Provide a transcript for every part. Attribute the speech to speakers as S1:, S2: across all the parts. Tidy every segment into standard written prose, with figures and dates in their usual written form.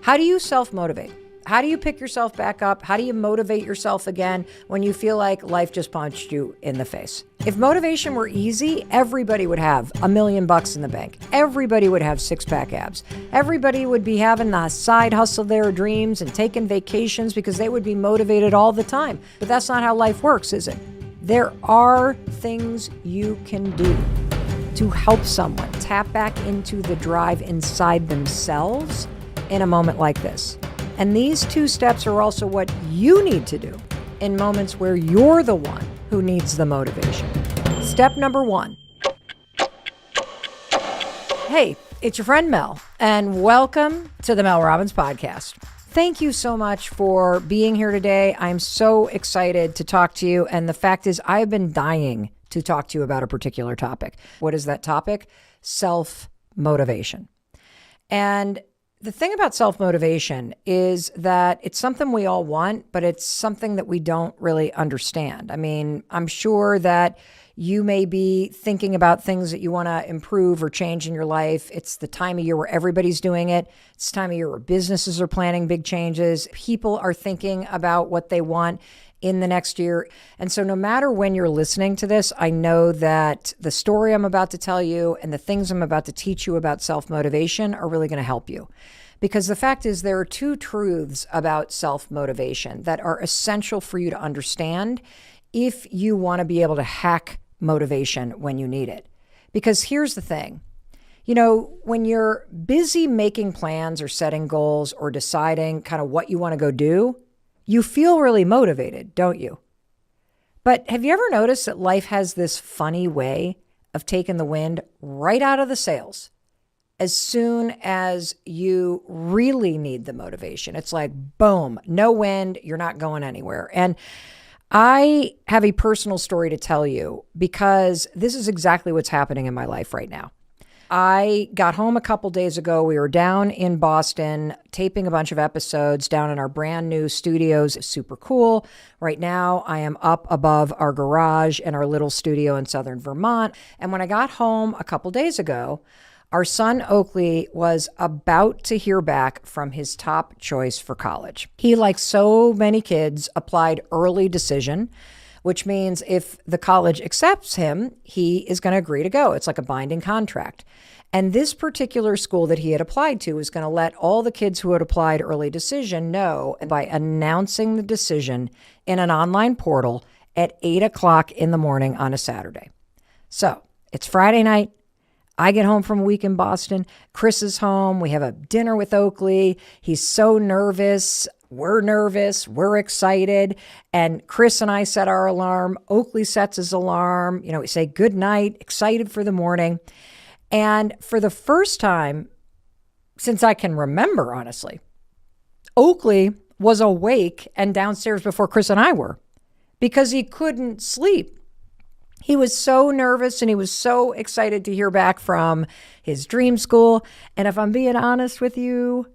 S1: How do you self-motivate? How do you pick yourself back up? How do you motivate yourself again when you feel like life just punched you in the face? If motivation were easy, everybody would have $1 million in the bank. Everybody would have six-pack abs. Everybody would be having the side hustle of their dreams and taking vacations because they would be motivated all the time. But that's not how life works, is it? There are things you can do to help someone tap back into the drive inside themselves in a moment like this. And these 2 steps are also what you need to do in moments where you're the one who needs the motivation. Step number 1. Hey, it's your friend Mel, and welcome to the Mel Robbins Podcast. Thank you so much for being here today. I'm so excited to talk to you. And the fact is, I've been dying to talk to you about a particular topic. What is that topic? Self-motivation. And the thing about self-motivation is that it's something we all want, but it's something that we don't really understand. I mean, I'm sure that you may be thinking about things that you want to improve or change in your life. It's the time of year where everybody's doing it. It's the time of year where businesses are planning big changes. People are thinking about what they want in the next year. And so no matter when you're listening to this, I know that the story I'm about to tell you and the things I'm about to teach you about self-motivation are really going to help you. Because the fact is, there are 2 truths about self-motivation that are essential for you to understand if you want to be able to hack motivation when you need it. Because here's the thing. You know, when you're busy making plans or setting goals or deciding kind of what you want to go do, you feel really motivated, don't you? But have you ever noticed that life has this funny way of taking the wind right out of the sails as soon as you really need the motivation? It's like, boom, no wind, you're not going anywhere. And I have a personal story to tell you because this is exactly what's happening in my life right now. I got home a couple days ago. We were down in Boston taping a bunch of episodes down in our brand new studios. It's super cool. Right now, I am up above our garage in our little studio in southern Vermont. And when I got home a couple days ago, our son Oakley was about to hear back from his top choice for college. He, like so many kids, applied early decision, which means if the college accepts him, he is going to agree to go. It's like a binding contract. And this particular school that he had applied to was going to let all the kids who had applied early decision know by announcing the decision in an online portal at 8 o'clock in the morning on a Saturday. So it's Friday night. I get home from a week in Boston. Chris is home. We have a dinner with Oakley. He's so nervous. We're nervous. We're excited. And Chris and I set our alarm. Oakley sets his alarm. You know, we say good night, excited for the morning. And for the first time since I can remember, honestly, Oakley was awake and downstairs before Chris and I were because he couldn't sleep. He was so nervous and he was so excited to hear back from his dream school. And if I'm being honest with you,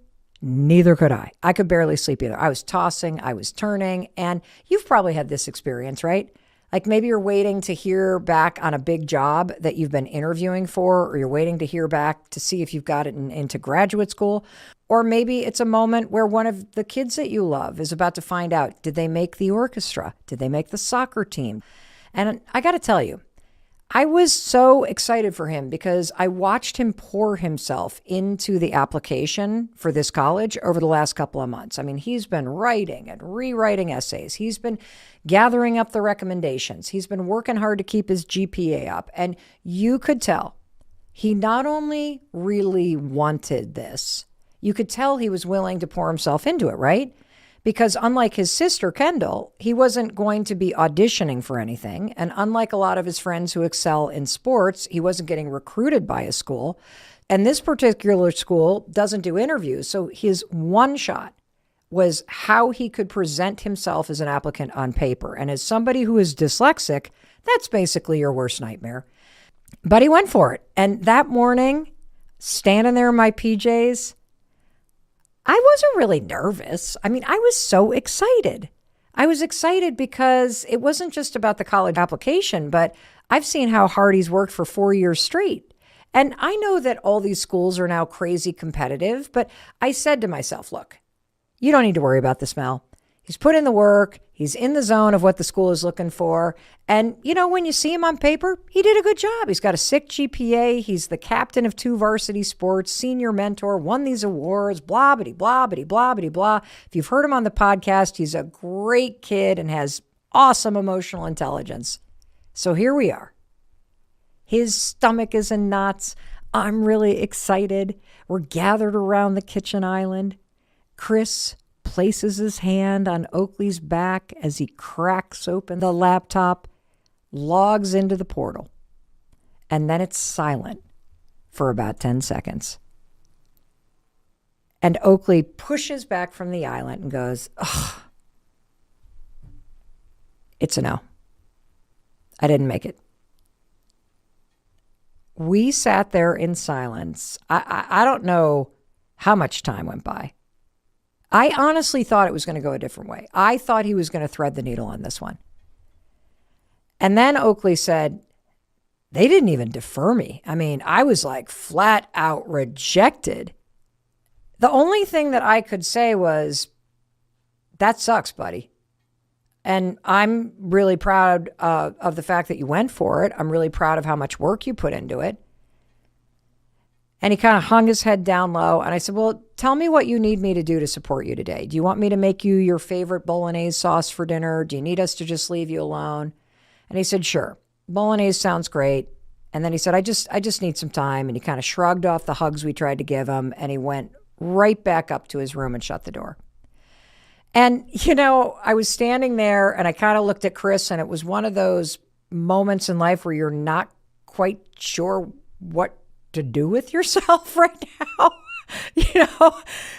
S1: neither could I. I could barely sleep either. I was tossing, I was turning, and you've probably had this experience, right? Like maybe you're waiting to hear back on a big job that you've been interviewing for, or you're waiting to hear back to see if you've got it into graduate school. Or maybe it's a moment where one of the kids that you love is about to find out, did they make the orchestra? Did they make the soccer team? And I got to tell you, I was so excited for him because I watched him pour himself into the application for this college over the last couple of months. I mean, he's been writing and rewriting essays. He's been gathering up the recommendations. He's been working hard to keep his GPA up. And you could tell he not only really wanted this, you could tell he was willing to pour himself into it, right? Because unlike his sister, Kendall, he wasn't going to be auditioning for anything. And unlike a lot of his friends who excel in sports, he wasn't getting recruited by a school. And this particular school doesn't do interviews. So his one shot was how he could present himself as an applicant on paper. And as somebody who is dyslexic, that's basically your worst nightmare. But he went for it. And that morning, standing there in my PJs, I wasn't really nervous. I mean, I was so excited. I was excited because it wasn't just about the college application, but I've seen how hard he's worked for 4 years straight. And I know that all these schools are now crazy competitive, but I said to myself, look, you don't need to worry about the smell. He's put in the work. He's in the zone of what the school is looking for. And, when you see him on paper, he did a good job. He's got a 6 GPA. He's the captain of 2 varsity sports, senior mentor, won these awards, blah, bitty, blah, bitty, blah, bitty, blah. If you've heard him on the podcast, he's a great kid and has awesome emotional intelligence. So here we are. His stomach is in knots. I'm really excited. We're gathered around the kitchen island. Chris places his hand on Oakley's back as he cracks open the laptop, logs into the portal, and then it's silent for about 10 seconds. And Oakley pushes back from the island and goes, "Ugh, it's a no. I didn't make it." We sat there in silence. I don't know how much time went by. I honestly thought it was going to go a different way. I thought he was going to thread the needle on this one. And then Oakley said, "They didn't even defer me. I mean, I was like flat out rejected." The only thing that I could say was, "That sucks, buddy. And I'm really proud of the fact that you went for it. I'm really proud of how much work you put into it." And he kind of hung his head down low. And I said, "Well, tell me what you need me to do to support you today. Do you want me to make you your favorite bolognese sauce for dinner? Do you need us to just leave you alone?" And he said, "Sure. Bolognese sounds great." And then he said, I just need some time. And he kind of shrugged off the hugs we tried to give him. And he went right back up to his room and shut the door. And, I was standing there and I kind of looked at Chris, and it was one of those moments in life where you're not quite sure what to do with yourself right now.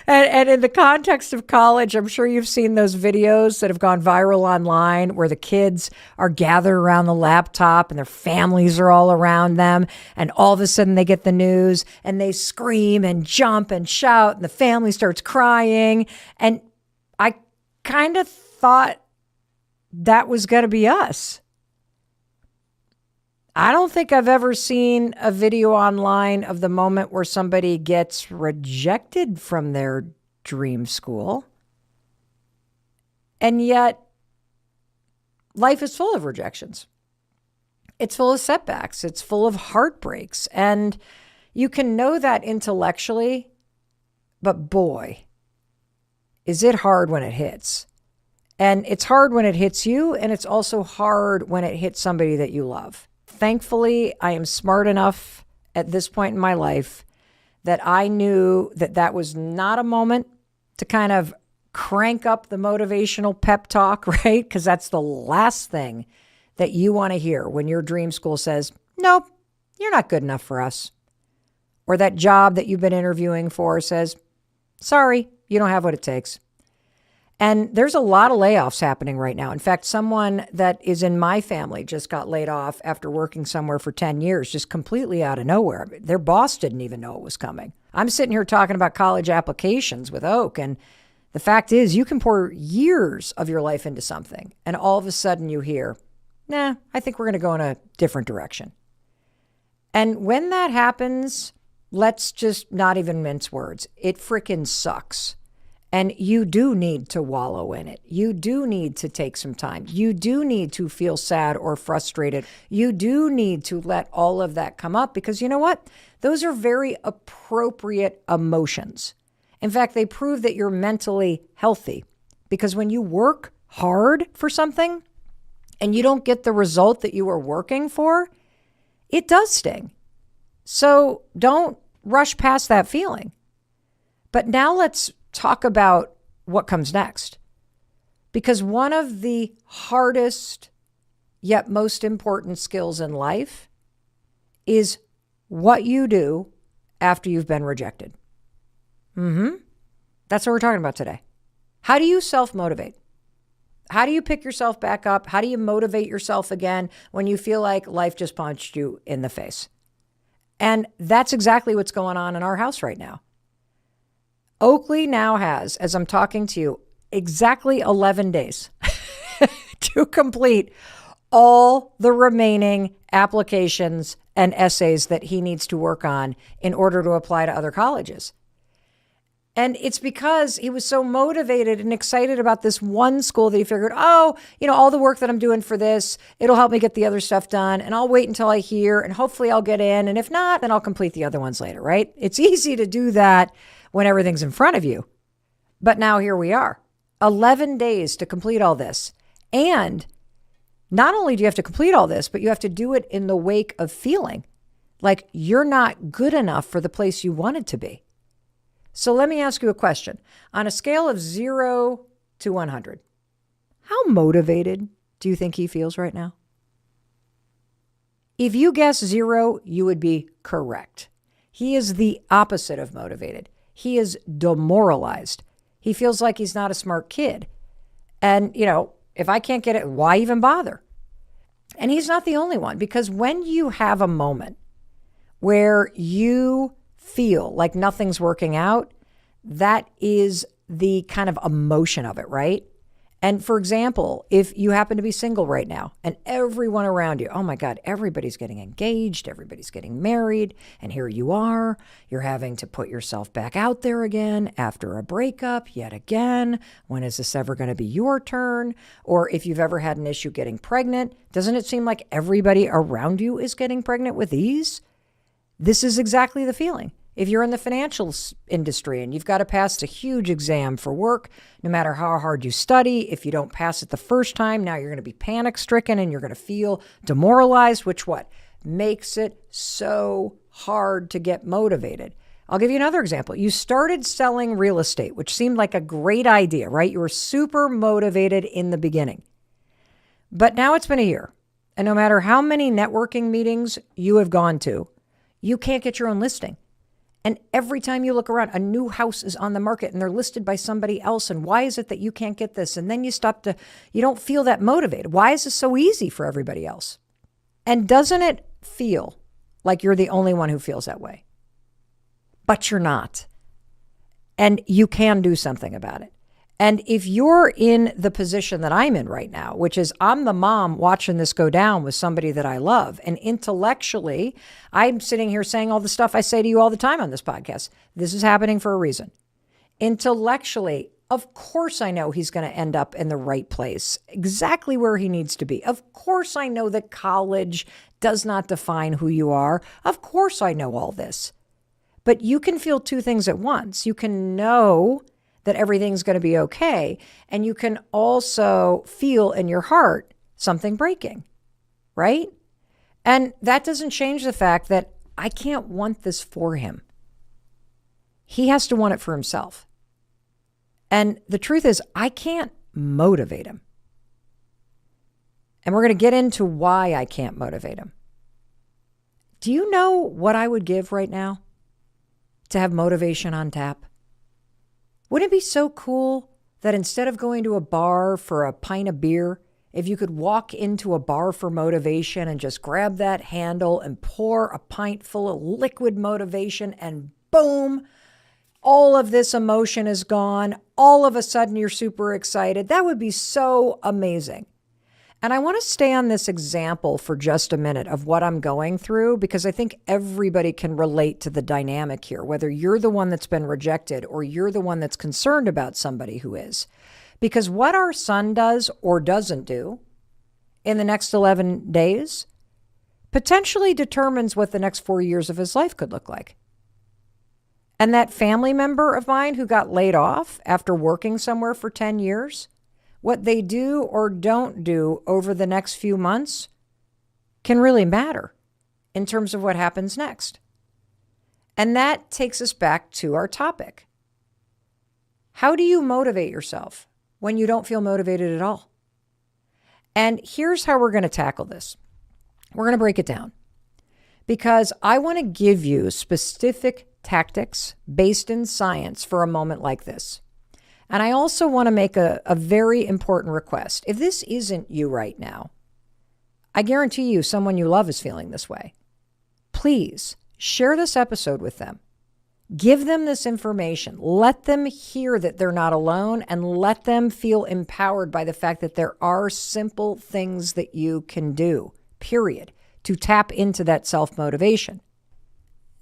S1: And in the context of college, I'm sure you've seen those videos that have gone viral online where the kids are gathered around the laptop and their families are all around them. And all of a sudden they get the news and they scream and jump and shout and the family starts crying. And I kind of thought that was going to be us. I don't think I've ever seen a video online of the moment where somebody gets rejected from their dream school. And yet, life is full of rejections. It's full of setbacks. It's full of heartbreaks. And you can know that intellectually, but boy, is it hard when it hits. And it's hard when it hits you, and it's also hard when it hits somebody that you love. Thankfully, I am smart enough at this point in my life that I knew that that was not a moment to kind of crank up the motivational pep talk, right? Because that's the last thing that you want to hear when your dream school says, "Nope, you're not good enough for us." Or that job that you've been interviewing for says, "Sorry, you don't have what it takes." And there's a lot of layoffs happening right now. In fact, someone that is in my family just got laid off after working somewhere for 10 years, just completely out of nowhere. Their boss didn't even know it was coming. I'm sitting here talking about college applications with Oak. And the fact is, you can pour years of your life into something. And all of a sudden you hear, "Nah, I think we're going to go in a different direction." And when that happens, let's just not even mince words. It freaking sucks. And you do need to wallow in it. You do need to take some time. You do need to feel sad or frustrated. You do need to let all of that come up because you know what? Those are very appropriate emotions. In fact, they prove that you're mentally healthy because when you work hard for something and you don't get the result that you were working for, it does sting. So don't rush past that feeling. But now let's talk about what comes next. Because one of the hardest yet most important skills in life is what you do after you've been rejected. That's what we're talking about today. How do you self-motivate? How do you pick yourself back up? How do you motivate yourself again when you feel like life just punched you in the face? And that's exactly what's going on in our house right now. Oakley now has, as I'm talking to you, exactly 11 days to complete all the remaining applications and essays that he needs to work on in order to apply to other colleges. And it's because he was so motivated and excited about this one school that he figured, oh, all the work that I'm doing for this, it'll help me get the other stuff done. And I'll wait until I hear, and hopefully I'll get in. And if not, then I'll complete the other ones later, right? It's easy to do that when everything's in front of you. But now here we are, 11 days to complete all this. And not only do you have to complete all this, but you have to do it in the wake of feeling like you're not good enough for the place you wanted to be. So let me ask you a question. On a scale of 0 to 100, how motivated do you think he feels right now? If you guess 0, you would be correct. He is the opposite of motivated. He is demoralized. He feels like he's not a smart kid. And, if I can't get it, why even bother? And he's not the only one, because when you have a moment where you feel like nothing's working out, that is the kind of emotion of it, right? And for example, if you happen to be single right now and everyone around you, oh my God, everybody's getting engaged, everybody's getting married, and here you are, you're having to put yourself back out there again after a breakup yet again. When is this ever going to be your turn? Or if you've ever had an issue getting pregnant, doesn't it seem like everybody around you is getting pregnant with ease? This is exactly the feeling. If you're in the financial industry and you've got to pass a huge exam for work, no matter how hard you study, if you don't pass it the first time, now you're going to be panic-stricken and you're going to feel demoralized, which makes it so hard to get motivated. I'll give you another example. You started selling real estate, which seemed like a great idea, right? You were super motivated in the beginning. But now it's been a year. And no matter how many networking meetings you have gone to, you can't get your own listing. And every time you look around, a new house is on the market and they're listed by somebody else. And why is it that you can't get this? And then you don't feel that motivated. Why is this so easy for everybody else? And doesn't it feel like you're the only one who feels that way? But you're not. And you can do something about it. And if you're in the position that I'm in right now, which is I'm the mom watching this go down with somebody that I love, and intellectually, I'm sitting here saying all the stuff I say to you all the time on this podcast. This is happening for a reason. Intellectually, of course I know he's going to end up in the right place, exactly where he needs to be. Of course I know that college does not define who you are. Of course I know all this. But you can feel two things at once. You can know that everything's going to be okay. And you can also feel in your heart something breaking, right? And that doesn't change the fact that I can't want this for him. He has to want it for himself. And the truth is, I can't motivate him. And we're going to get into why I can't motivate him. Do you know what I would give right now to have motivation on tap? Wouldn't it be so cool that instead of going to a bar for a pint of beer, if you could walk into a bar for motivation and just grab that handle and pour a pint full of liquid motivation and boom, all of this emotion is gone. All of a sudden you're super excited. That would be so amazing. And I want to stay on this example for just a minute of what I'm going through, because I think everybody can relate to the dynamic here, whether you're the one that's been rejected or you're the one that's concerned about somebody who is. Because what our son does or doesn't do in the next 11 days potentially determines what the next 4 years of his life could look like. And that family member of mine who got laid off after working somewhere for 10 years, what they do or don't do over the next few months can really matter in terms of what happens next. And that takes us back to our topic. How do you motivate yourself when you don't feel motivated at all? And here's how we're going to tackle this. We're going to break it down because I want to give you specific tactics based in science for a moment like this. And I also want to make a very important request. If this isn't you right now, I guarantee you someone you love is feeling this way. Please share this episode with them. Give them this information. Let them hear that they're not alone and let them feel empowered by the fact that there are simple things that you can do, period. to tap into that self-motivation.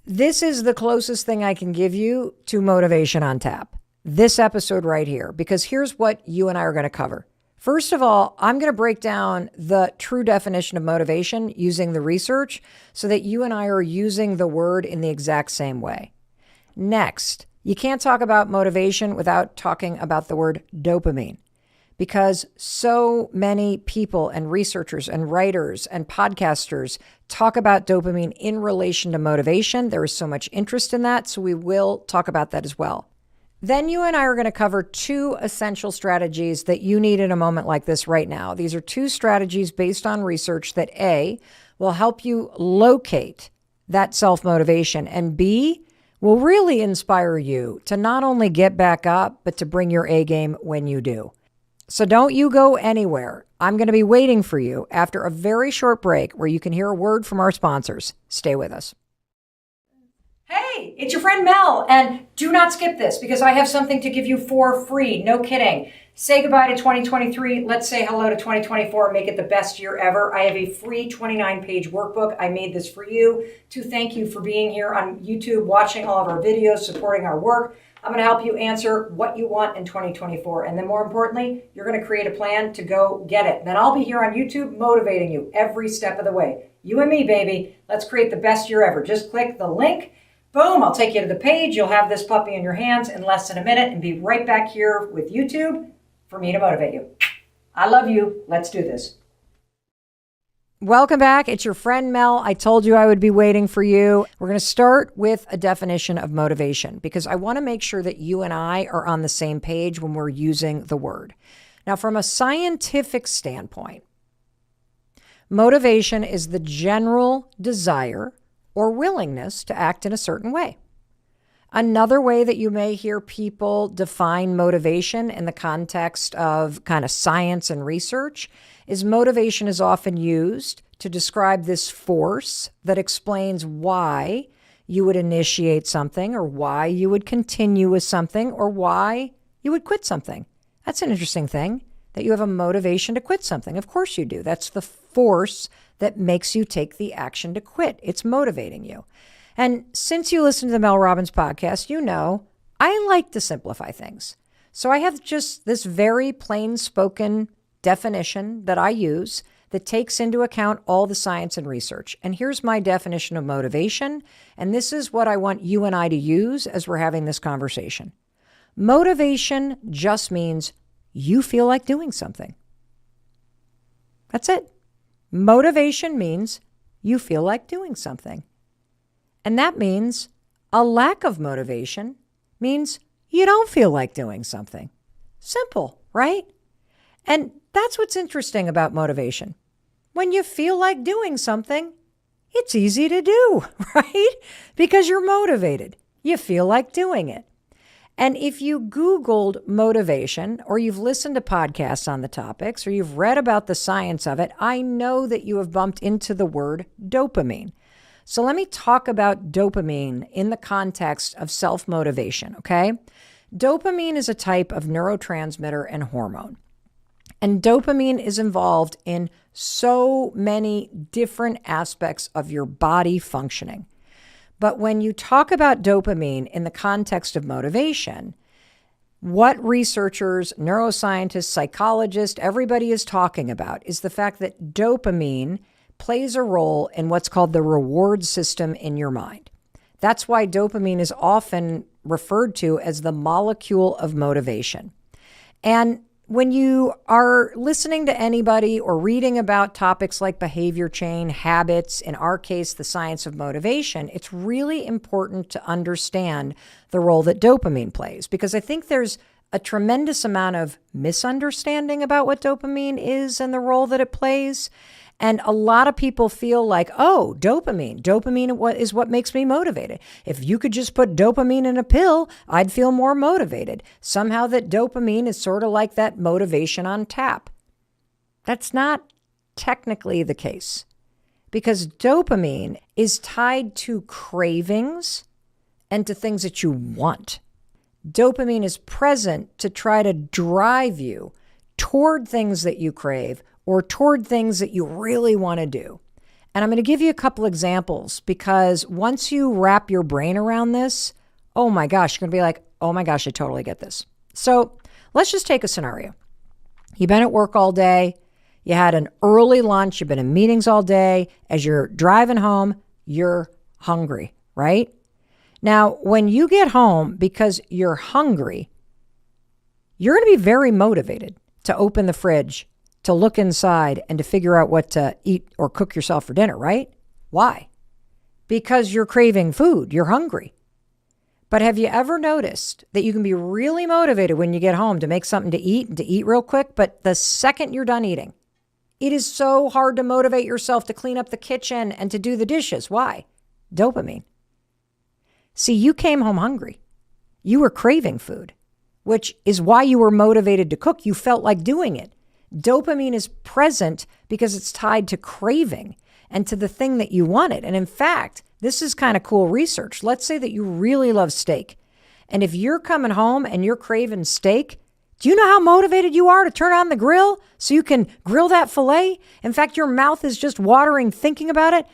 S1: This is the closest thing I can give you to motivation on tap. This episode right here, because here's what you and I are going to cover. First of all, I'm going to break down the true definition of motivation using the research so that you and I are using the word in the exact same way. Next, you can't talk about motivation without talking about the word dopamine, because so many people and researchers and writers and podcasters talk about dopamine in relation to motivation. There is so much interest in that, so we will talk about that as well. Then you and I are going to cover 2 essential strategies that you need in a moment like this right now. These are 2 strategies based on research that A, will help you locate that self-motivation, and B, will really inspire you to not only get back up, but to bring your A game when you do. So don't you go anywhere. I'm going to be waiting for you after a very short break where you can hear a word from our sponsors. Stay with us. Hey, it's your friend Mel, and do not skip this because I have something to give you for free. No kidding. Say goodbye to 2023. Let's say hello to 2024. Make it the best year ever. I have a free 29-page workbook. I made this for you to thank you for being here on YouTube, watching all of our videos, supporting our work. I'm going to help you answer what you want in 2024. And then more importantly, you're going to create a plan to go get it. Then I'll be here on YouTube motivating you every step of the way. You and me, baby. Let's create the best year ever. Just click the link. Boom, I'll take you to the page. You'll have this puppy in your hands in less than a minute and be right back here with YouTube for me to motivate you. I love you. Let's do this. Welcome back. It's your friend Mel. I told you I would be waiting for you. We're going to start with a definition of motivation because I want to make sure that you and I are on the same page when we're using the word. Now, from a scientific standpoint, motivation is the general desire or willingness to act in a certain way. Another way that you may hear people define motivation in the context of kind of science and research is motivation is often used to describe this force that explains why you would initiate something or why you would continue with something or why you would quit something. That's an interesting thing, that you have a motivation to quit something. Of course you do. That's the force that makes you take the action to quit. It's motivating you. And since you listen to the Mel Robbins podcast, you know I like to simplify things. So I have just this very plain spoken definition that I use that takes into account all the science and research. And here's my definition of motivation. And this is what I want you and I to use as we're having this conversation. Motivation just means you feel like doing something. That's it. Motivation means you feel like doing something. And that means a lack of motivation means you don't feel like doing something. Simple, right? And that's what's interesting about motivation. When you feel like doing something, it's easy to do, right? Because you're motivated. You feel like doing it. And if you Googled motivation, or you've listened to podcasts on the topics, or you've read about the science of it, I know that you have bumped into the word dopamine. So let me talk about dopamine in the context of self-motivation, okay? Dopamine is a type of neurotransmitter and hormone. And dopamine is involved in so many different aspects of your body functioning. But when you talk about dopamine in the context of motivation, what researchers, neuroscientists, psychologists, everybody is talking about is the fact that dopamine plays a role in what's called the reward system in your mind. That's why dopamine is often referred to as the molecule of motivation. And when you are listening to anybody or reading about topics like behavior change, habits, in our case, the science of motivation, it's really important to understand the role that dopamine plays, because I think there's a tremendous amount of misunderstanding about what dopamine is and the role that it plays. And a lot of people feel like, oh, dopamine is what makes me motivated. If you could just put dopamine in a pill, I'd feel more motivated. Somehow that dopamine is sort of like that motivation on tap. That's not technically the case, because dopamine is tied to cravings and to things that you want. Dopamine is present to try to drive you toward things that you crave or toward things that you really want to do. And I'm going to give you a couple examples because once you wrap your brain around this, oh my gosh, you're going to be like, oh my gosh, I totally get this. So let's just take a scenario. You've been at work all day. You had an early lunch. You've been in meetings all day. As you're driving home, you're hungry, right? Now, when you get home because you're hungry, you're going to be very motivated to open the fridge, to look inside, and to figure out what to eat or cook yourself for dinner, right? Why? Because you're craving food. You're hungry. But have you ever noticed that you can be really motivated when you get home to make something to eat and to eat real quick, but the second you're done eating, it is so hard to motivate yourself to clean up the kitchen and to do the dishes. Why? Dopamine. See, you came home hungry. You were craving food, which is why you were motivated to cook. You felt like doing it. Dopamine is present because it's tied to craving and to the thing that you wanted. And in fact, this is kind of cool research. Let's say that you really love steak. And if you're coming home and you're craving steak, do you know how motivated you are to turn on the grill so you can grill that filet? In fact, your mouth is just watering thinking about it.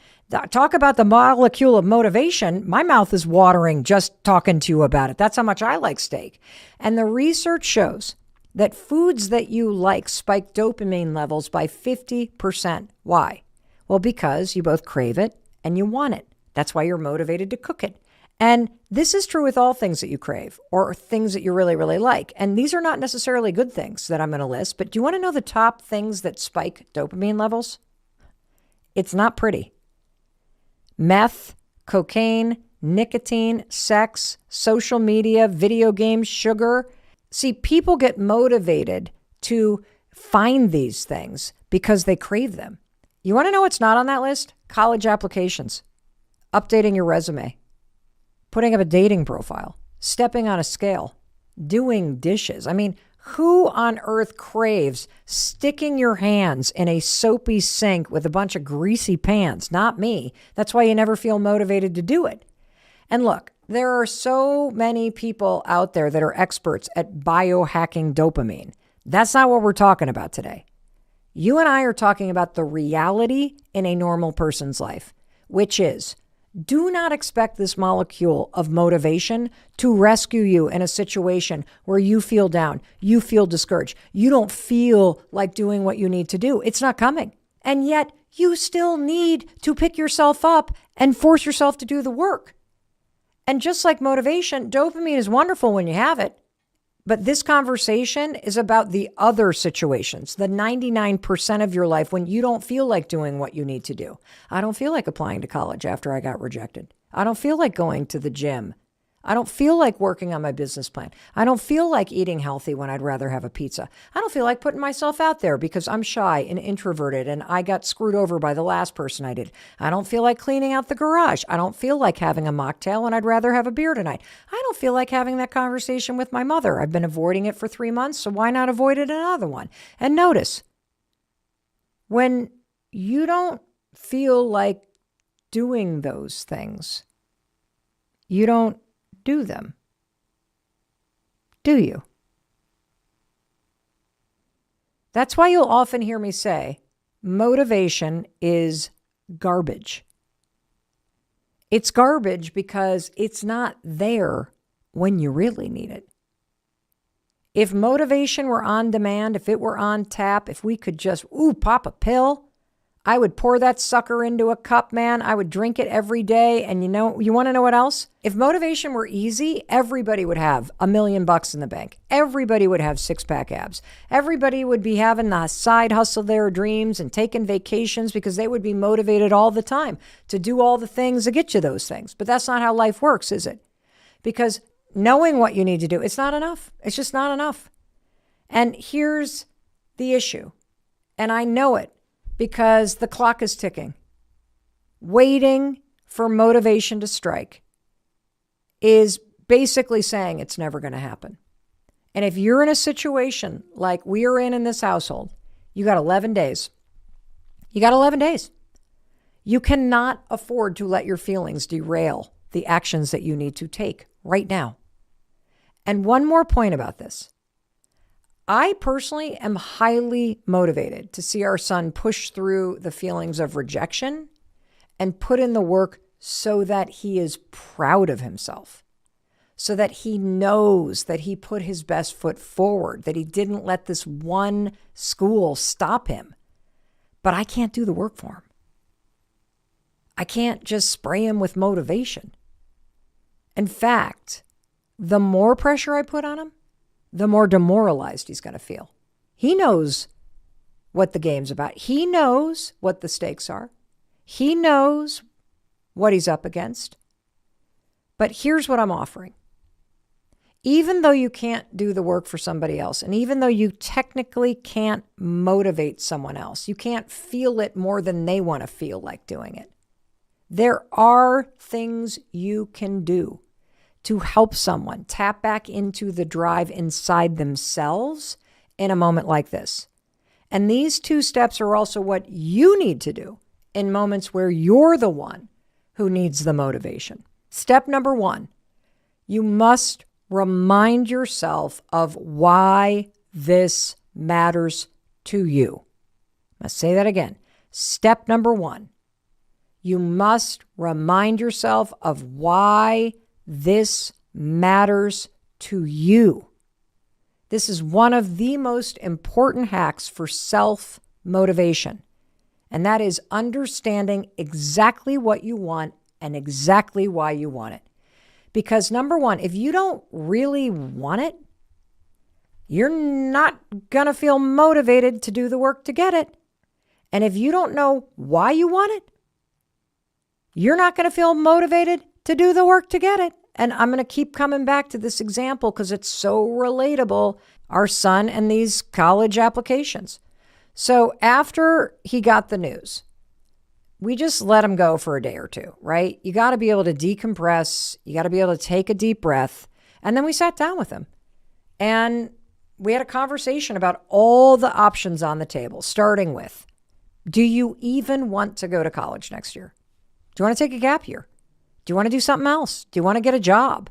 S1: Talk about the molecule of motivation. My mouth is watering just talking to you about it. That's how much I like steak. And the research shows that foods that you like spike dopamine levels by 50%. Why? Well, because you both crave it and you want it. That's why you're motivated to cook it. And this is true with all things that you crave or things that you really, really like. And these are not necessarily good things that I'm going to list, but do you want to know the top things that spike dopamine levels? It's not pretty. Meth, cocaine, nicotine, sex, social media, video games, sugar. See, people get motivated to find these things because they crave them. You want to know what's not on that list? College applications, updating your resume, putting up a dating profile, stepping on a scale, doing dishes. I mean, who on earth craves sticking your hands in a soapy sink with a bunch of greasy pans? Not me. That's why you never feel motivated to do it. And look, there are so many people out there that are experts at biohacking dopamine. That's not what we're talking about today. You and I are talking about the reality in a normal person's life, which is do not expect this molecule of motivation to rescue you in a situation where you feel down, you feel discouraged, you don't feel like doing what you need to do. It's not coming. And yet you still need to pick yourself up and force yourself to do the work. And just like motivation, dopamine is wonderful when you have it. But this conversation is about the other situations, the 99% of your life when you don't feel like doing what you need to do. I don't feel like applying to college after I got rejected. I don't feel like going to the gym. I don't feel like working on my business plan. I don't feel like eating healthy when I'd rather have a pizza. I don't feel like putting myself out there because I'm shy and introverted and I got screwed over by the last person I did. I don't feel like cleaning out the garage. I don't feel like having a mocktail when I'd rather have a beer tonight. I don't feel like having that conversation with my mother. I've been avoiding it for 3 months, so why not avoid it another one? And notice, when you don't feel like doing those things, you don't do them. Do you? That's why you'll often hear me say, motivation is garbage. It's garbage because it's not there when you really need it. If motivation were on demand, if it were on tap, if we could just, pop a pill, I would pour that sucker into a cup, man. I would drink it every day. And you want to know what else? If motivation were easy, everybody would have $1 million in the bank. Everybody would have 6-pack abs. Everybody would be having the side hustle of their dreams and taking vacations because they would be motivated all the time to do all the things to get you those things. But that's not how life works, is it? Because knowing what you need to do, it's not enough. It's just not enough. And here's the issue. And I know it. Because the clock is ticking. Waiting for motivation to strike is basically saying it's never going to happen. And if you're in a situation like we are in this household, you got 11 days. You got 11 days. You cannot afford to let your feelings derail the actions that you need to take right now. And one more point about this. I personally am highly motivated to see our son push through the feelings of rejection and put in the work so that he is proud of himself, so that he knows that he put his best foot forward, that he didn't let this one school stop him. But I can't do the work for him. I can't just spray him with motivation. In fact, the more pressure I put on him, the more demoralized he's going to feel. He knows what the game's about. He knows what the stakes are. He knows what he's up against. But here's what I'm offering. Even though you can't do the work for somebody else, and even though you technically can't motivate someone else, you can't feel it more than they want to feel like doing it, there are things you can do to help someone tap back into the drive inside themselves in a moment like this. And these 2 steps are also what you need to do in moments where you're the one who needs the motivation. Step number 1, you must remind yourself of why this matters to you. Let's say that again. Step number 1, you must remind yourself of why this matters to you. This is one of the most important hacks for self-motivation, and that is understanding exactly what you want and exactly why you want it. Because number 1, if you don't really want it, you're not going to feel motivated to do the work to get it. And if you don't know why you want it, you're not going to feel motivated to do the work to get it. And I'm going to keep coming back to this example because it's so relatable, our son and these college applications. So after he got the news, we just let him go for a day or 2, right? You got to be able to decompress. You got to be able to take a deep breath. And then we sat down with him and we had a conversation about all the options on the table, starting with, do you even want to go to college next year? Do you want to take a gap year? Do you want to do something else? Do you want to get a job?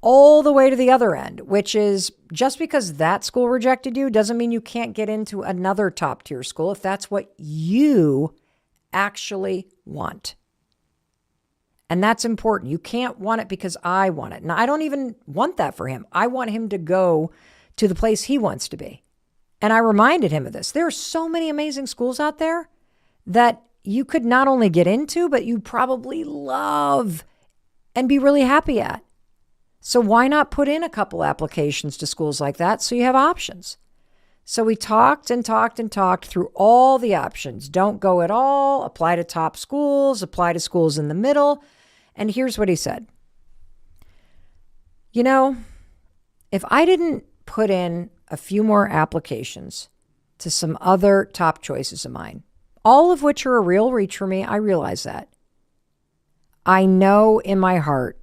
S1: All the way to the other end, which is just because that school rejected you doesn't mean you can't get into another top tier school if that's what you actually want. And that's important. You can't want it because I want it. And I don't even want that for him. I want him to go to the place he wants to be. And I reminded him of this. There are so many amazing schools out there that you could not only get into, but you probably love and be really happy at. So why not put in a couple applications to schools like that so you have options? So we talked and talked and talked through all the options. Don't go at all, apply to top schools, apply to schools in the middle. And here's what he said. You know, if I didn't put in a few more applications to some other top choices of mine, all of which are a real reach for me, I realize that. I know in my heart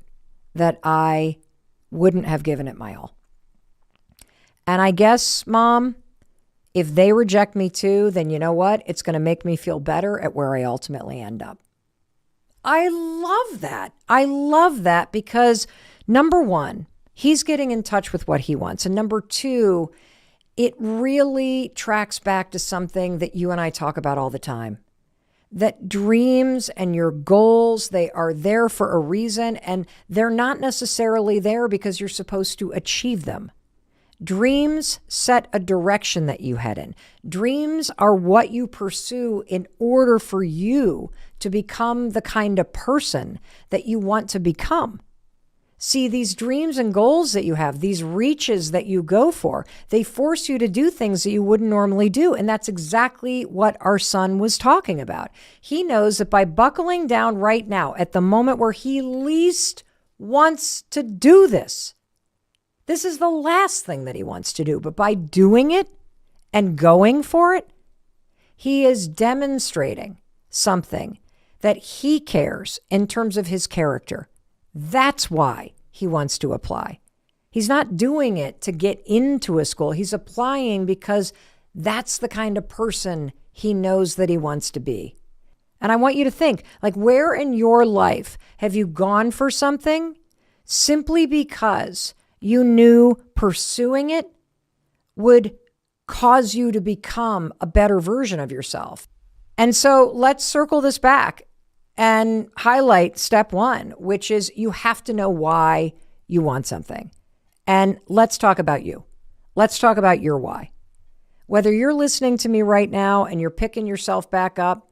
S1: that I wouldn't have given it my all. And I guess, Mom, if they reject me too, then you know what? It's going to make me feel better at where I ultimately end up. I love that. I love that because number 1, he's getting in touch with what he wants. And number 2, it really tracks back to something that you and I talk about all the time. That dreams and your goals, they are there for a reason, and they're not necessarily there because you're supposed to achieve them. Dreams set a direction that you head in. Dreams are what you pursue in order for you to become the kind of person that you want to become. See, these dreams and goals that you have, these reaches that you go for, they force you to do things that you wouldn't normally do. And that's exactly what our son was talking about. He knows that by buckling down right now, at the moment where he least wants to do this, this is the last thing that he wants to do. But by doing it and going for it, he is demonstrating something that he cares in terms of his character. That's why he wants to apply. He's not doing it to get into a school. He's applying because that's the kind of person he knows that he wants to be. And I want you to think, like, where in your life have you gone for something simply because you knew pursuing it would cause you to become a better version of yourself? And so let's circle this back. and highlight step one, which is you have to know why you want something. And let's talk about you. Let's talk about your why. Whether you're listening to me right now and you're picking yourself back up,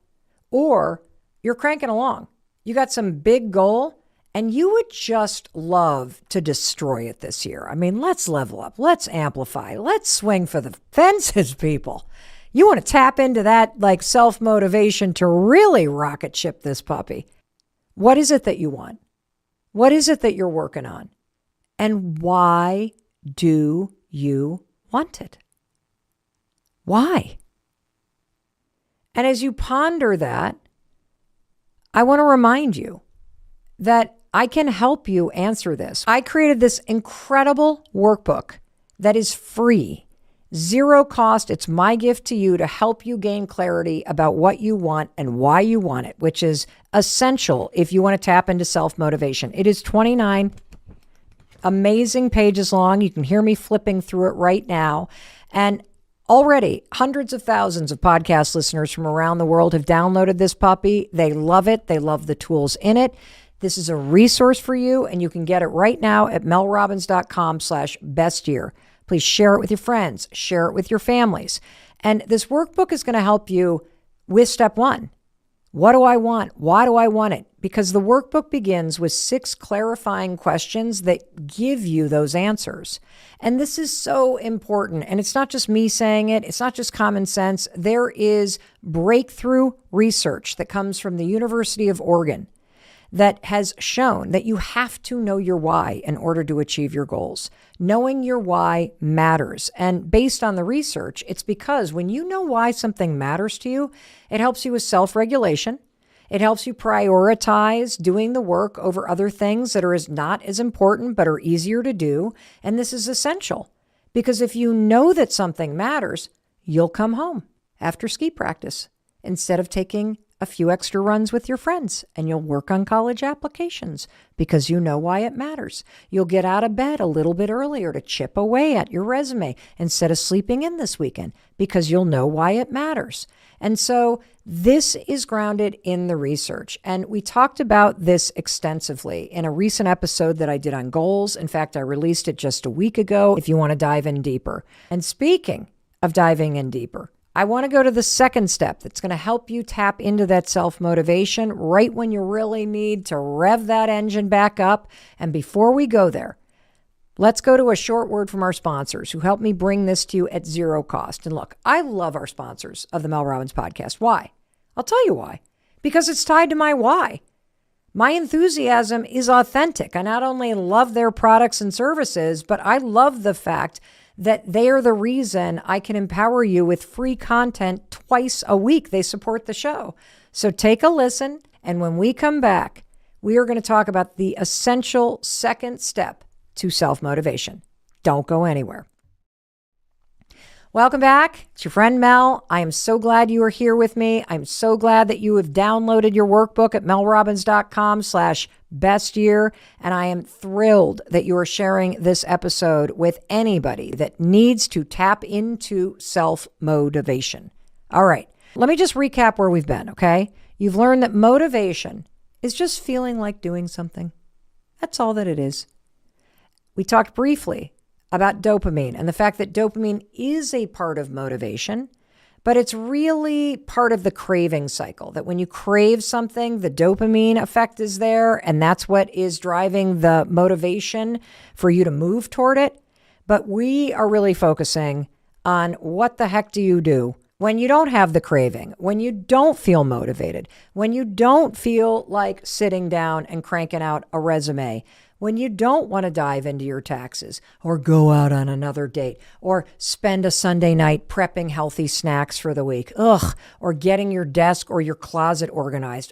S1: or you're cranking along, you got some big goal and you would just love to destroy it this year. I mean, let's level up. Let's amplify. Let's swing for the fences, people. You want to tap into that like self-motivation to really rocket ship this puppy. What is it that you want? What is it that you're working on? And why do you want it? Why? And as you ponder that, I want to remind you that I can help you answer this. I created this incredible workbook that is free, zero cost. It's my gift to you to help you gain clarity about what you want and why you want it, which is essential if you want to tap into self-motivation. It is 29 amazing pages long. You can hear me flipping through it right now. And already hundreds of thousands of podcast listeners from around the world have downloaded this puppy. They love it. They love the tools in it. This is a resource for you, and you can get it right now at melrobbins.com/bestyear. Please share it with your friends, share it with your families. And this workbook is going to help you with step one. What do I want? Why do I want it? Because the workbook begins with 6 clarifying questions that give you those answers. And this is so important. And it's not just me saying it. It's not just common sense. There is breakthrough research that comes from the University of Oregon that has shown that you have to know your why in order to achieve your goals. Knowing your why matters. And based on the research, it's because when you know why something matters to you, it helps you with self-regulation. It helps you prioritize doing the work over other things that are not as important but are easier to do. And this is essential because if you know that something matters, you'll come home after ski practice instead of taking a few extra runs with your friends, and you'll work on college applications because you know why it matters. You'll get out of bed a little bit earlier to chip away at your resume instead of sleeping in this weekend because you'll know why it matters. And so this is grounded in the research. And we talked about this extensively in a recent episode that I did on goals. In fact, I released it just a week ago if you want to dive in deeper. And speaking of diving in deeper, I want to go to the second step that's going to help you tap into that self-motivation right when you really need to rev that engine back up. And before we go there, let's go to a short word from our sponsors who help me bring this to you at zero cost. And look, I love our sponsors of the Mel Robbins podcast. Why? I'll tell you why. Because it's tied to my why. My enthusiasm is authentic. I not only love their products and services, but I love the fact that they are the reason I can empower you with free content twice a week. They support the show. So take a listen. And when we come back, we are going to talk about the essential second step to self-motivation. Don't go anywhere. Welcome back. It's your friend Mel. I am so glad you are here with me. I'm so glad that you have downloaded your workbook at melrobbins.com/bestyear. And I am thrilled that you are sharing this episode with anybody that needs to tap into self-motivation. All right. Let me just recap where we've been, okay? You've learned that motivation is just feeling like doing something. That's all that it is. We talked briefly about dopamine and the fact that dopamine is a part of motivation, but it's really part of the craving cycle, that when you crave something, the dopamine effect is there, and that's what is driving the motivation for you to move toward it. But we are really focusing on what the heck do you do when you don't have the craving, when you don't feel motivated, when you don't feel like sitting down and cranking out a resume, when you don't want to dive into your taxes or go out on another date or spend a Sunday night prepping healthy snacks for the week, or getting your desk or your closet organized,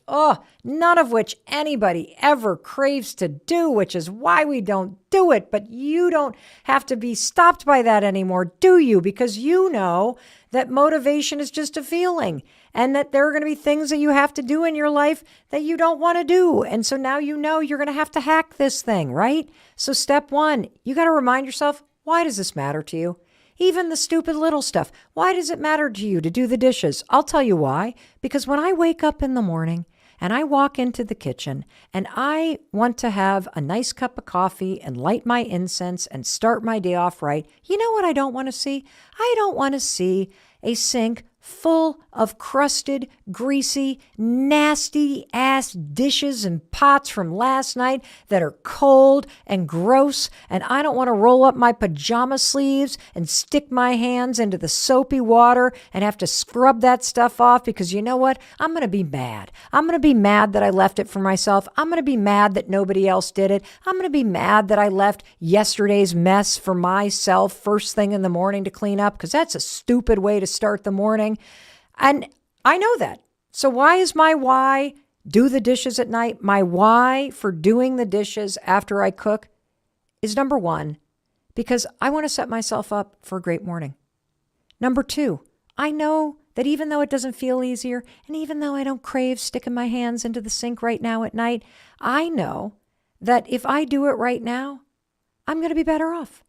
S1: none of which anybody ever craves to do, which is why we don't do it. But you don't have to be stopped by that anymore, do you? Because you know that motivation is just a feeling and that there are going to be things that you have to do in your life that you don't want to do. And so now you know you're going to have to hack this thing, right? So step one, you got to remind yourself, why does this matter to you? Even the stupid little stuff. Why does it matter to you to do the dishes? I'll tell you why. Because when I wake up in the morning and I walk into the kitchen and I want to have a nice cup of coffee and light my incense and start my day off right, you know what I don't want to see? I don't want to see a sink full of crusted, greasy, nasty ass dishes and pots from last night that are cold and gross. And I don't want to roll up my pajama sleeves and stick my hands into the soapy water and have to scrub that stuff off, because you know what? I'm going to be mad. I'm going to be mad that I left it for myself. I'm going to be mad that nobody else did it. I'm going to be mad that I left yesterday's mess for myself first thing in the morning to clean up, because that's a stupid way to start the morning. And I know that. So why is my why do the dishes at night? My why for doing the dishes after I cook is number one, because I want to set myself up for a great morning. Number two, I know that even though it doesn't feel easier, and even though I don't crave sticking my hands into the sink right now at night, I know that if I do it right now, I'm going to be better off.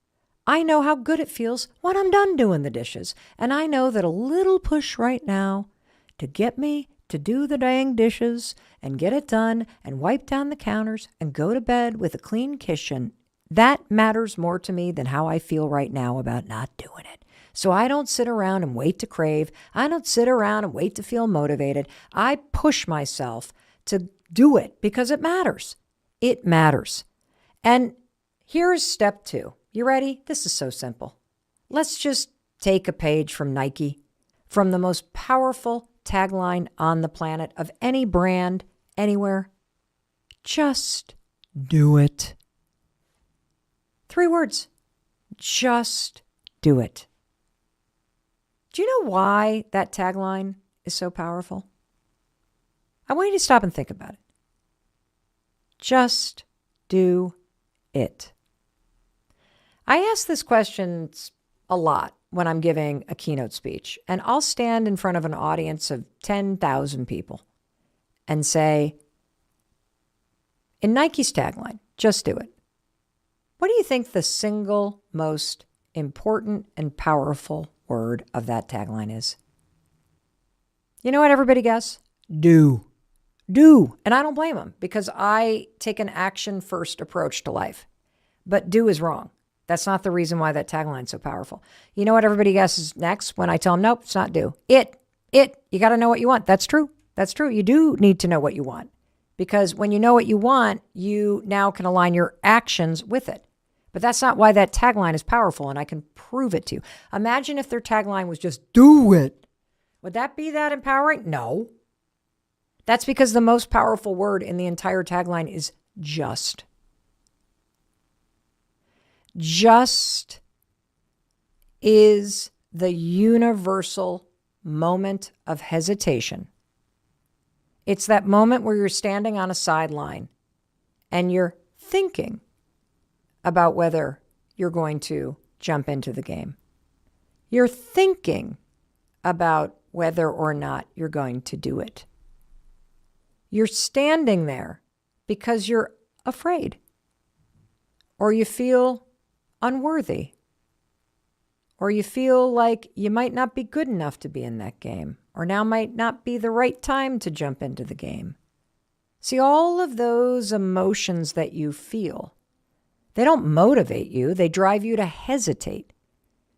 S1: I know how good it feels when I'm done doing the dishes. And I know that a little push right now to get me to do the dang dishes and get it done and wipe down the counters and go to bed with a clean kitchen, that matters more to me than how I feel right now about not doing it. So I don't sit around and wait to crave. I don't sit around and wait to feel motivated. I push myself to do it because it matters. It matters. And here's step two. You ready? This is so simple. Let's just take a page from Nike, from the most powerful tagline on the planet of any brand, anywhere. Just do it. 3 words. Just do it. Do you know why that tagline is so powerful? I want you to stop and think about it. Just do it. I ask this question a lot when I'm giving a keynote speech, and I'll stand in front of an audience of 10,000 people and say, in Nike's tagline, just do it. What do you think the single most important and powerful word of that tagline is? You know what everybody guess? Do. Do. And I don't blame them, because I take an action first approach to life. But do is wrong. That's not the reason why that tagline is so powerful. You know what everybody guesses next when I tell them, nope, it's not do. It. You got to know what you want. That's true. That's true. You do need to know what you want, because when you know what you want, you now can align your actions with it. But that's not why that tagline is powerful, and I can prove it to you. Imagine if their tagline was just do it. Would that be that empowering? No. That's because the most powerful word in the entire tagline is just. Just is the universal moment of hesitation. It's that moment where you're standing on a sideline and you're thinking about whether you're going to jump into the game. You're thinking about whether or not you're going to do it. You're standing there because you're afraid, or you feel unworthy, or you feel like you might not be good enough to be in that game, or now might not be the right time to jump into the game. See, all of those emotions that you feel, they don't motivate you, they drive you to hesitate.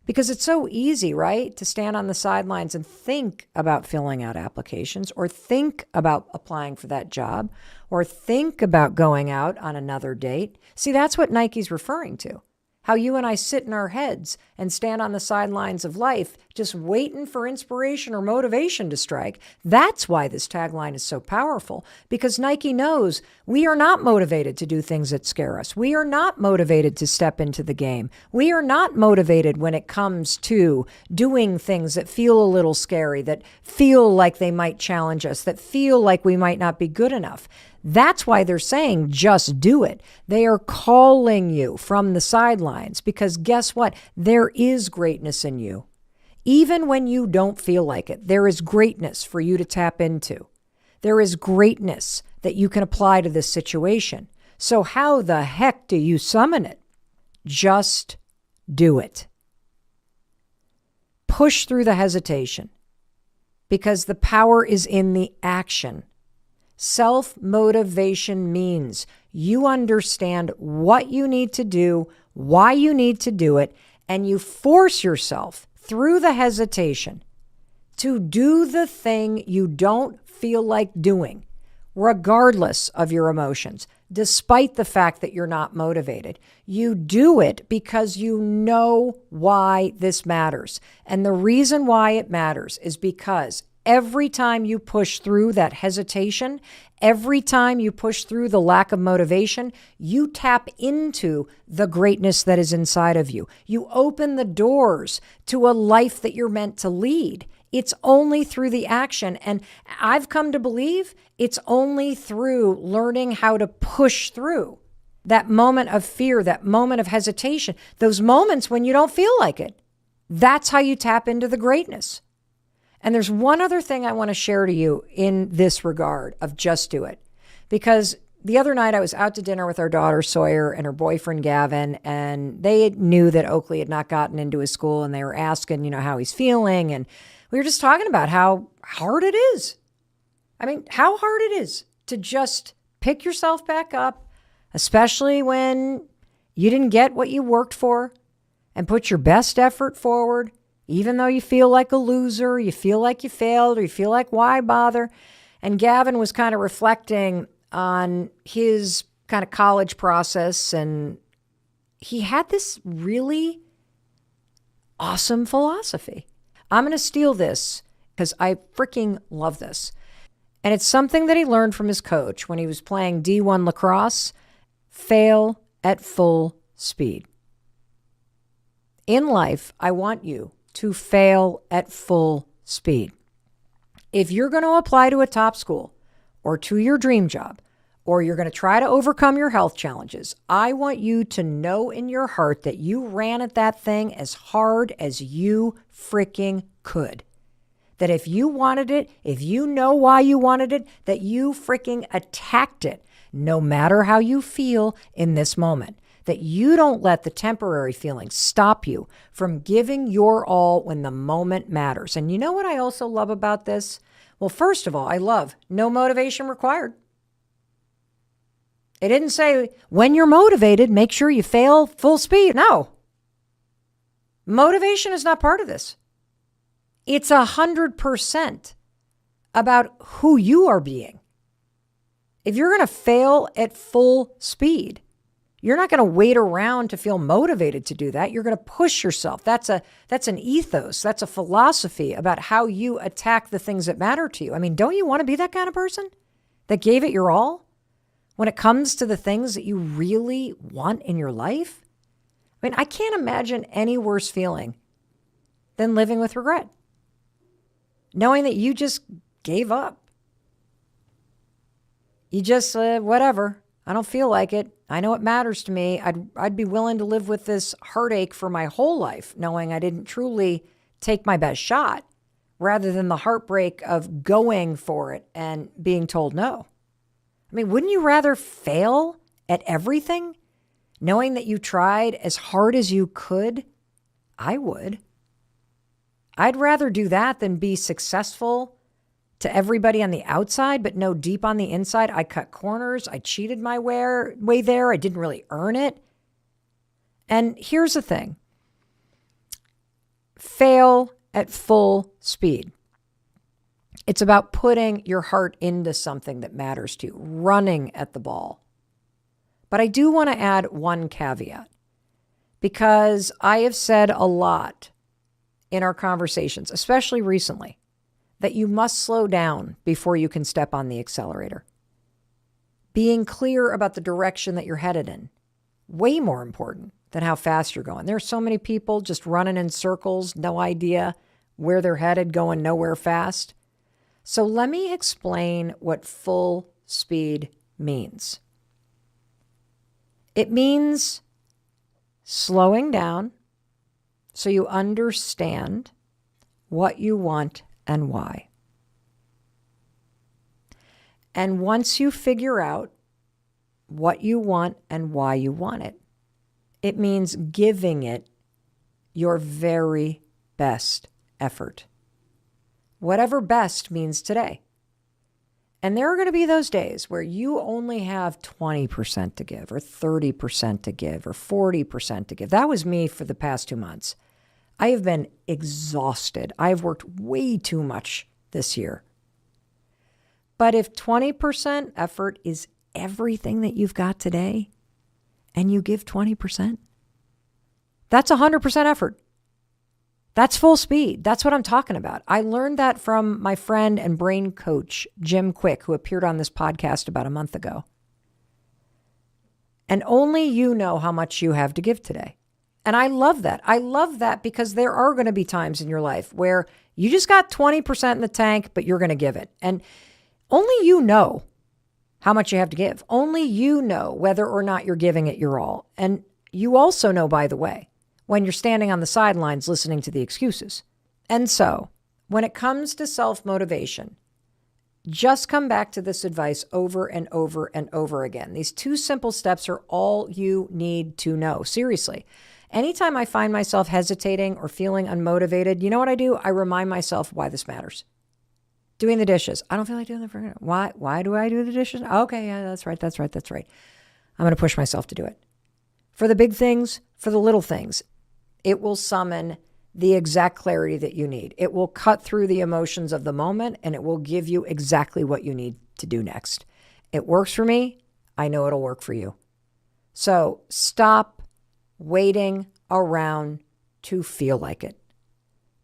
S1: Because it's so easy, right, to stand on the sidelines and think about filling out applications, or think about applying for that job, or think about going out on another date. See, that's what Nike's referring to. How you and I sit in our heads and stand on the sidelines of life just waiting for inspiration or motivation to strike. That's why this tagline is so powerful, because Nike knows we are not motivated to do things that scare us. We are not motivated to step into the game. We are not motivated when it comes to doing things that feel a little scary, that feel like they might challenge us, that feel like we might not be good enough. That's why they're saying just do it. They are calling you from the sidelines, because guess what? There is greatness in you. Even when you don't feel like it, there is greatness for you to tap into. There is greatness that you can apply to this situation. So how the heck do you summon it? Just do it. Push through the hesitation, because the power is in the action. Self-motivation means you understand what you need to do, why you need to do it, and you force yourself through the hesitation to do the thing you don't feel like doing, regardless of your emotions, despite the fact that you're not motivated. You do it because you know why this matters. And the reason why it matters is because every time you push through that hesitation, every time you push through the lack of motivation, you tap into the greatness that is inside of you. You open the doors to a life that you're meant to lead. It's only through the action. And I've come to believe it's only through learning how to push through that moment of fear, that moment of hesitation, those moments when you don't feel like it. That's how you tap into the greatness. And there's one other thing I want to share to you in this regard of just do it. Because the other night I was out to dinner with our daughter Sawyer and her boyfriend Gavin, and they knew that Oakley had not gotten into his school, and they were asking, how he's feeling. And we were just talking about how hard it is. I mean, how hard it is to just pick yourself back up, especially when you didn't get what you worked for, and put your best effort forward. Even though you feel like a loser, you feel like you failed, or you feel like, why bother? And Gavin was kind of reflecting on his kind of college process, and he had this really awesome philosophy. I'm going to steal this because I freaking love this. And it's something that he learned from his coach when he was playing D1 lacrosse: fail at full speed. In life, I want you to fail at full speed. If you're going to apply to a top school or to your dream job, or you're going to try to overcome your health challenges, I want you to know in your heart that you ran at that thing as hard as you freaking could. That if you wanted it, if you know why you wanted it, that you freaking attacked it, no matter how you feel in this moment. That you don't let the temporary feelings stop you from giving your all when the moment matters. And you know what I also love about this? Well, first of all, I love no motivation required. It didn't say when you're motivated, make sure you fail full speed. No. Motivation is not part of this. It's 100% about who you are being. If you're going to fail at full speed, you're not going to wait around to feel motivated to do that. You're going to push yourself. That's an ethos. That's a philosophy about how you attack the things that matter to you. I mean, don't you want to be that kind of person that gave it your all when it comes to the things that you really want in your life? I mean, I can't imagine any worse feeling than living with regret. Knowing that you just gave up. You just, whatever. I don't feel like it. I know it matters to me. I'd be willing to live with this heartache for my whole life, knowing I didn't truly take my best shot, rather than the heartbreak of going for it and being told no. I mean, wouldn't you rather fail at everything, knowing that you tried as hard as you could? I would. I'd rather do that than be successful to everybody on the outside, but know deep on the inside, I cut corners. I cheated my way there. I didn't really earn it. And here's the thing. Fail at full speed. It's about putting your heart into something that matters to you, running at the ball. But I do want to add one caveat, because I have said a lot in our conversations, especially recently, that you must slow down before you can step on the accelerator. Being clear about the direction that you're headed in, way more important than how fast you're going. There are so many people just running in circles, no idea where they're headed, going nowhere fast. So let me explain what full speed means. It means slowing down so you understand what you want and why. And once you figure out what you want and why you want it, it means giving it your very best effort. Whatever best means today. And there are going to be those days where you only have 20% to give or 30% to give or 40% to give. That was me for the past 2 months. I have been exhausted. I've worked way too much this year. But if 20% effort is everything that you've got today and you give 20%, that's 100% effort. That's full speed. That's what I'm talking about. I learned that from my friend and brain coach, Jim Quick, who appeared on this podcast about a month ago. And only you know how much you have to give today. And I love that. I love that because there are going to be times in your life where you just got 20% in the tank, but you're going to give it. And only you know how much you have to give. Only you know whether or not you're giving it your all. And you also know, by the way, when you're standing on the sidelines listening to the excuses. And so, when it comes to self-motivation, just come back to this advice over and over and over again. These 2 simple steps are all you need to know. Seriously. Anytime I find myself hesitating or feeling unmotivated, you know what I do? I remind myself why this matters. Doing the dishes. I don't feel like doing them for a minute. Why do I do the dishes? Okay, yeah, that's right. I'm going to push myself to do it. For the big things, for the little things, it will summon the exact clarity that you need. It will cut through the emotions of the moment and it will give you exactly what you need to do next. It works for me. I know it'll work for you. So stop waiting around to feel like it.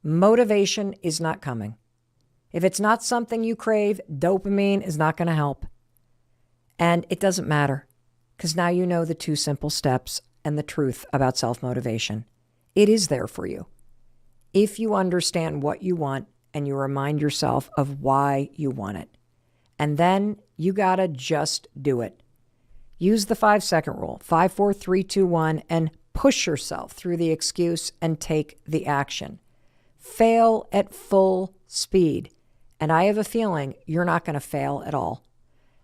S1: Motivation is not coming. If it's not something you crave, dopamine is not going to help. And it doesn't matter because now you know the 2 simple steps and the truth about self-motivation. It is there for you. If you understand what you want and you remind yourself of why you want it. And then you got to just do it. Use the 5-second rule, 5, 4, 3, 2, 1, and push yourself through the excuse and take the action. Fail at full speed. And I have a feeling you're not going to fail at all.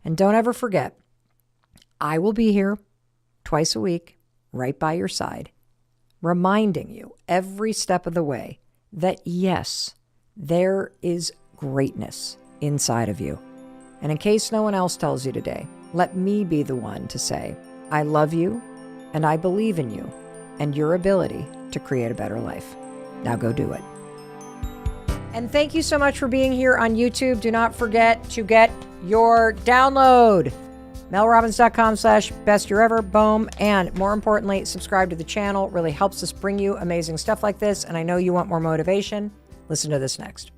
S1: And don't ever forget, I will be here twice a week, right by your side, reminding you every step of the way that yes, there is greatness inside of you. And in case no one else tells you today, let me be the one to say, I love you and I believe in you and your ability to create a better life. Now go do it. And thank you so much for being here on YouTube. Do not forget to get your download. melrobbins.com/bestyearever. Boom. And more importantly, subscribe to the channel. It really helps us bring you amazing stuff like this. And I know you want more motivation. Listen to this next.